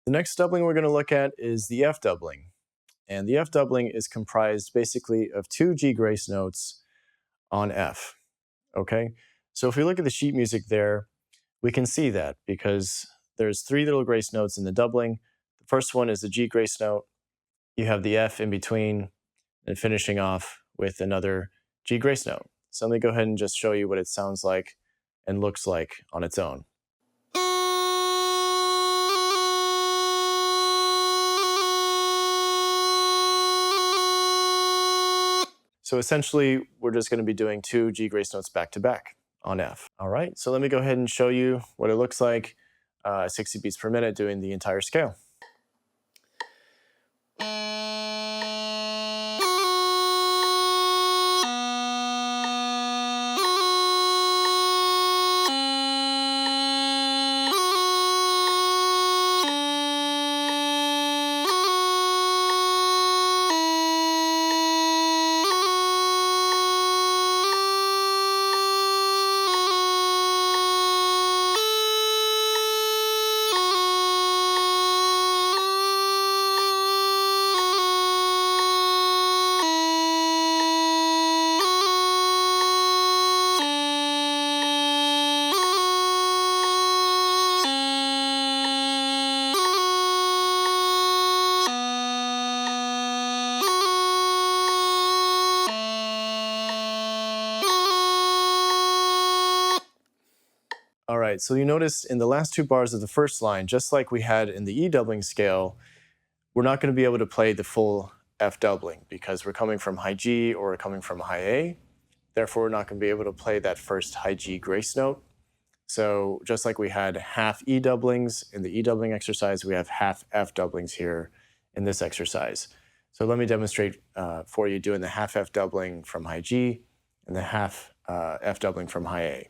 The next doubling we're going to look at is the F doubling. And the F doubling is comprised basically of 2 G grace notes on F. Okay? So if we look at the sheet music there, we can see that because there's 3 little grace notes in the doubling. The first one is the G grace note. You have the F in between, and finishing off with another G grace note. So let me go ahead and just show you what it sounds like and looks like on its own. So essentially, we're just going to be doing 2 G grace notes back to back on F. All right, so let me go ahead and show you what it looks like 60 beats per minute doing the entire scale. All right, so you notice in the last 2 bars of the first line, just like we had in the E doubling scale, we're not going to be able to play the full F doubling because we're coming from high G or we're coming from high A. Therefore, we're not going to be able to play that first high G grace note. So just like we had half E doublings in the E doubling exercise, we have half F doublings here in this exercise. So let me demonstrate for you doing the half F doubling from high G and the half F doubling from high A.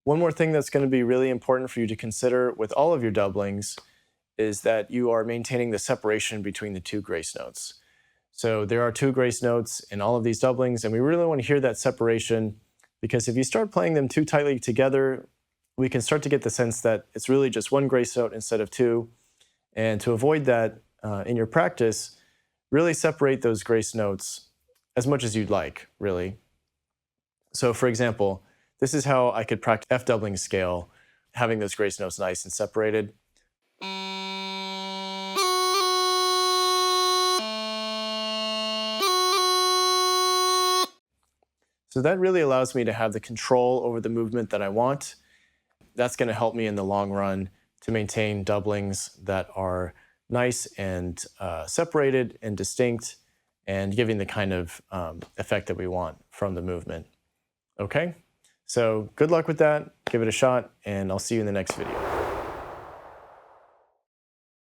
One more thing that's going to be really important for you to consider with all of your doublings is that you are maintaining the separation between the 2 grace notes. So there are 2 grace notes in all of these doublings, and we really want to hear that separation because if you start playing them too tightly together, we can start to get the sense that it's really just 1 grace note instead of 2. And to avoid that in your practice, really separate those grace notes as much as you'd like, really. So for example, this is how I could practice F doubling scale, having those grace notes nice and separated. So that really allows me to have the control over the movement that I want. That's going to help me in the long run to maintain doublings that are nice and separated and distinct and giving the kind of effect that we want from the movement. Okay? So good luck with that, give it a shot, and I'll see you in the next video.